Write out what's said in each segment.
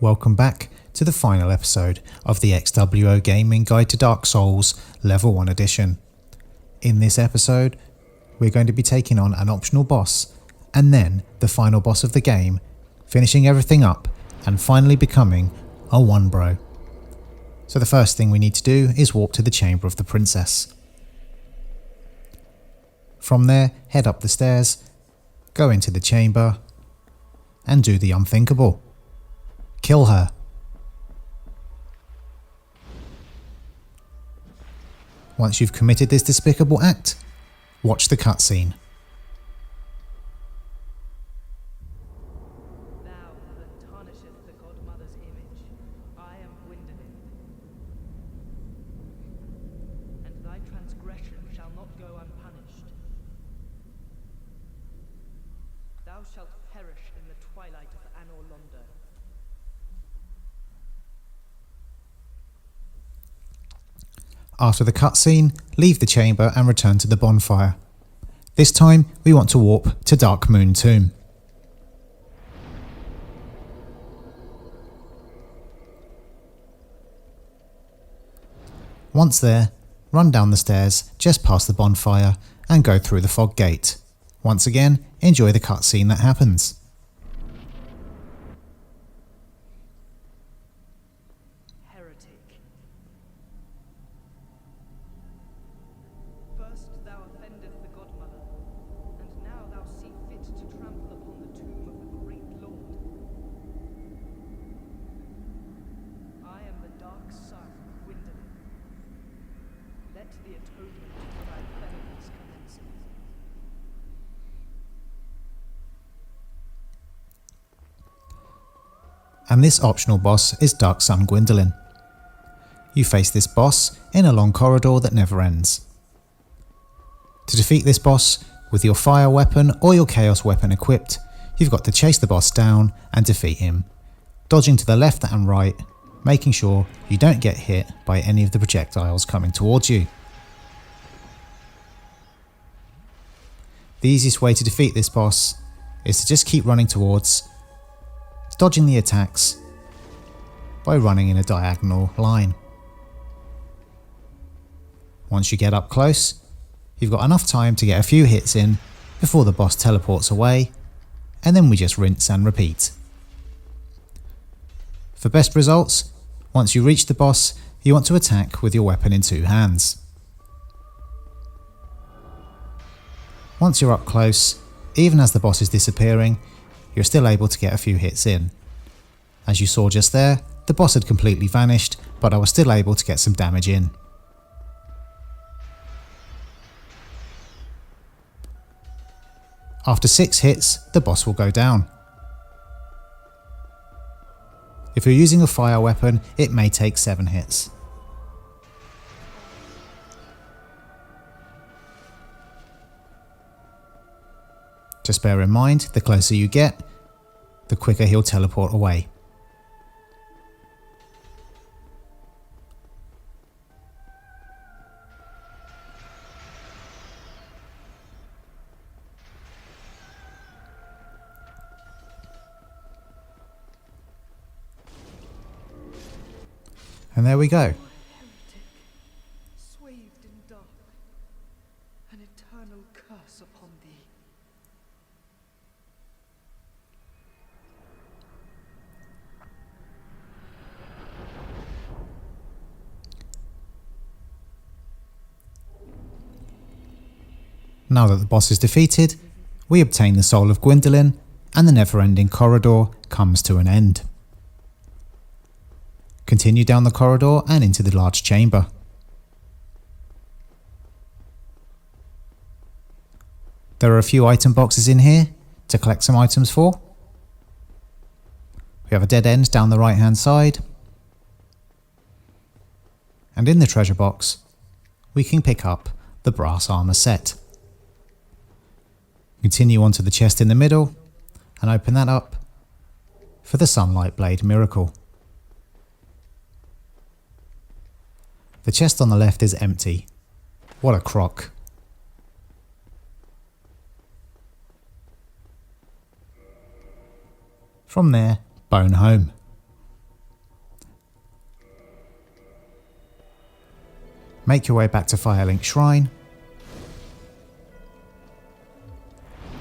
Welcome back to the final episode of the XWO Gaming Guide to Dark Souls Level 1 Edition. In this episode, we're going to be taking on an optional boss and then the final boss of the game, finishing everything up and finally becoming a one bro. So the first thing we need to do is warp to the chamber of the princess. From there, head up the stairs, go into the chamber and do the unthinkable. Kill her. Once you've committed this despicable act, watch the cutscene. Thou that tarnisheth the godmother's image, I am Gwendolyn. And thy transgression shall not go unpunished. Thou shalt perish in the twilight of Anor Londo. After the cutscene, leave the chamber and return to the bonfire. This time, we want to warp to Dark Moon Tomb. Once there, run down the stairs just past the bonfire and go through the fog gate. Once again, enjoy the cutscene that happens. Heretic. First thou offendest the godmother, and now thou see fit to trample upon the tomb of the great lord. I am the Dark Sun Gwyndoline. Let the atonement for thy felonies commence. And this optional boss is Dark Sun Gwendolin. You face this boss in a long corridor that never ends. To defeat this boss, with your fire weapon or your chaos weapon equipped, you've got to chase the boss down and defeat him, dodging to the left and right, making sure you don't get hit by any of the projectiles coming towards you. The easiest way to defeat this boss is to just keep running towards, dodging the attacks by running in a diagonal line. Once you get up close, you've got enough time to get a few hits in before the boss teleports away, and then we just rinse and repeat. For best results, once you reach the boss, you want to attack with your weapon in two hands. Once you're up close, even as the boss is disappearing, you're still able to get a few hits in. As you saw just there, the boss had completely vanished, but I was still able to get some damage in. After 6 hits, the boss will go down. If you're using a fire weapon, it may take 7 hits. Just bear in mind, the closer you get, the quicker he'll teleport away. And there we go. Heretic, swathed in dark, an eternal curse upon thee. Now that the boss is defeated, we obtain the soul of Gwendolyn and the never-ending corridor comes to an end. Continue down the corridor and into the large chamber. There are a few item boxes in here to collect some items for. We have a dead end down the right hand side. And in the treasure box, we can pick up the brass armor set. Continue onto the chest in the middle and open that up for the Sunlight Blade Miracle. The chest on the left is empty. What a crock. From there, bone home. Make your way back to Firelink Shrine.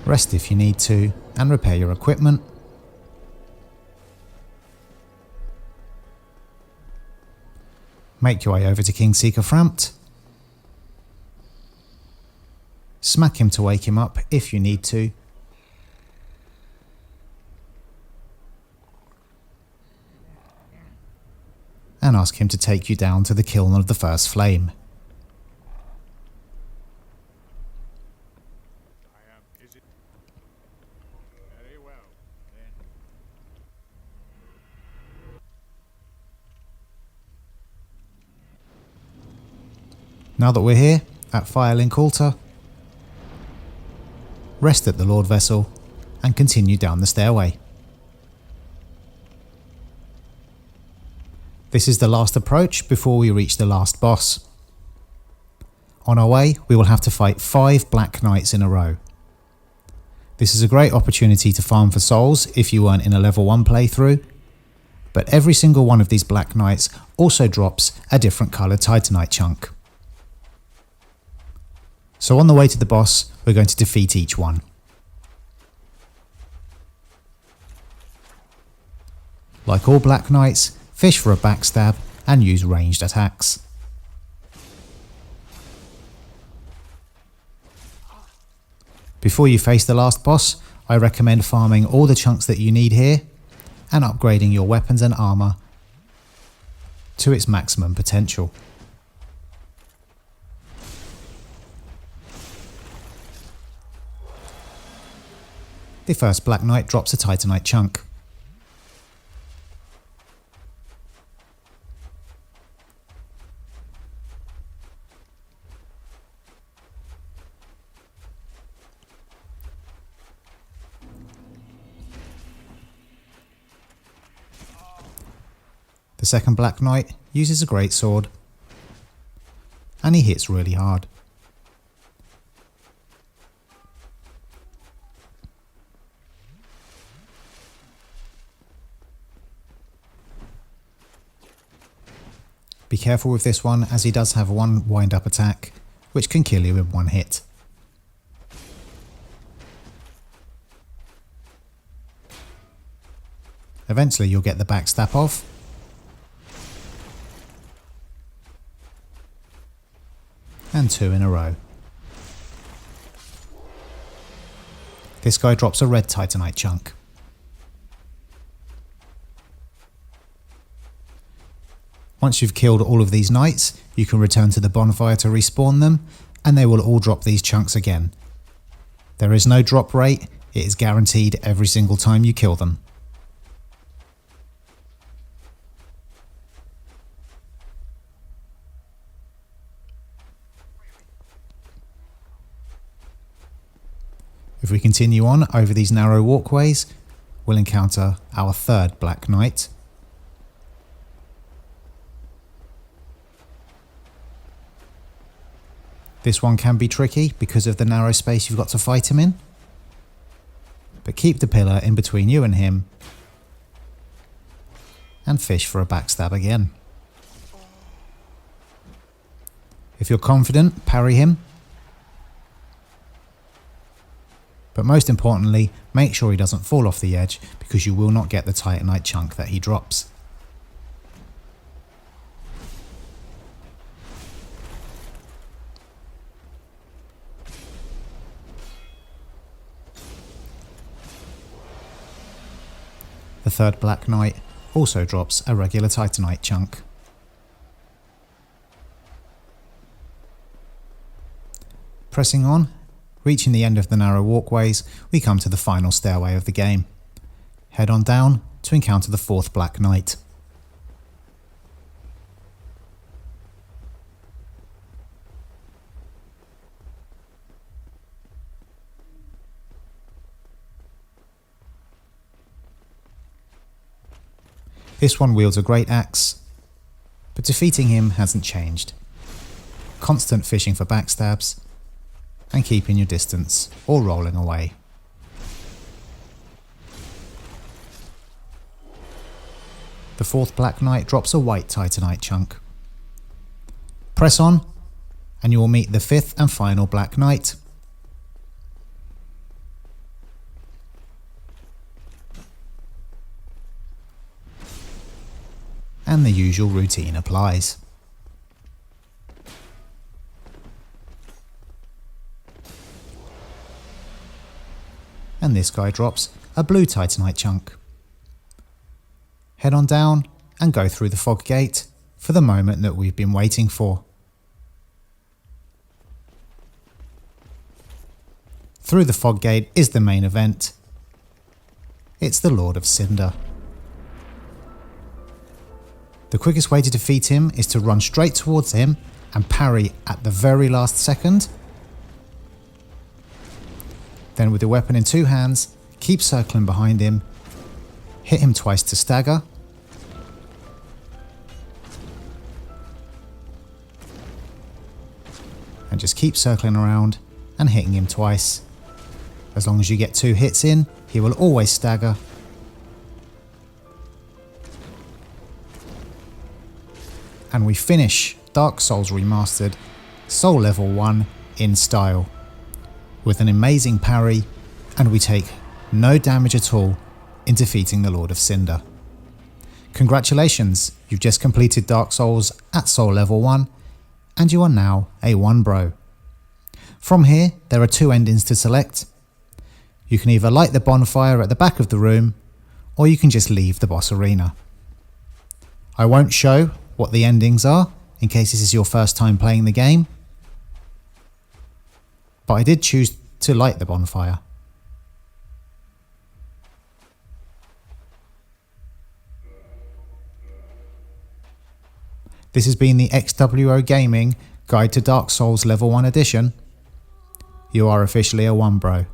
Rest if you need to, and repair your equipment. Make your way over to Kingseeker Frampt. Smack him to wake him up if you need to. And ask him to take you down to the Kiln of the First Flame. Very well, then. Now that we're here at Firelink Altar, rest at the Lord Vessel and continue down the stairway. This is the last approach before we reach the last boss. On our way, we will have to fight 5 Black Knights in a row. This is a great opportunity to farm for souls if you weren't in a level 1 playthrough, but every single one of these Black Knights also drops a different coloured Titanite chunk. So on the way to the boss, we're going to defeat each one. Like all Black Knights, fish for a backstab and use ranged attacks. Before you face the last boss, I recommend farming all the chunks that you need here and upgrading your weapons and armour to its maximum potential. The first Black Knight drops a Titanite chunk. The second Black Knight uses a greatsword, and he hits really hard. Be careful with this one, as he does have one wind-up attack, which can kill you in one hit. Eventually you'll get the backstab off, and 2 in a row. This guy drops a red Titanite chunk. Once you've killed all of these knights, you can return to the bonfire to respawn them, and they will all drop these chunks again. There is no drop rate, it is guaranteed every single time you kill them. If we continue on over these narrow walkways, we'll encounter our third Black Knight. This one can be tricky because of the narrow space you've got to fight him in, but keep the pillar in between you and him, and fish for a backstab again. If you're confident, parry him. But most importantly, make sure he doesn't fall off the edge, because you will not get the Titanite chunk that he drops. The third Black Knight also drops a regular Titanite chunk. Pressing on, reaching the end of the narrow walkways, we come to the final stairway of the game. Head on down to encounter the fourth Black Knight. This one wields a great axe, but defeating him hasn't changed. Constant fishing for backstabs, and keeping your distance, or rolling away. The fourth Black Knight drops a white Titanite chunk. Press on and you will meet the 5th and final Black Knight. And the usual routine applies. And this guy drops a blue Titanite chunk. Head on down and go through the fog gate for the moment that we've been waiting for. Through the fog gate is the main event. It's the Lord of Cinder. The quickest way to defeat him is to run straight towards him and parry at the very last second. Then with the weapon in 2 hands, keep circling behind him, hit him twice to stagger, and just keep circling around and hitting him twice. As long as you get 2 hits in, he will always stagger. And we finish Dark Souls Remastered, Soul Level 1 in style, with an amazing parry, and we take no damage at all in defeating the Lord of Cinder. Congratulations, you've just completed Dark Souls at Soul Level 1, and you are now a 1 bro. From here, there are 2 endings to select. You can either light the bonfire at the back of the room, or you can just leave the boss arena. I won't show what the endings are, in case this is your first time playing the game, but I did choose to light the bonfire. This has been the XWO Gaming Guide to Dark Souls Level 1 Edition. You are officially a 1 bro.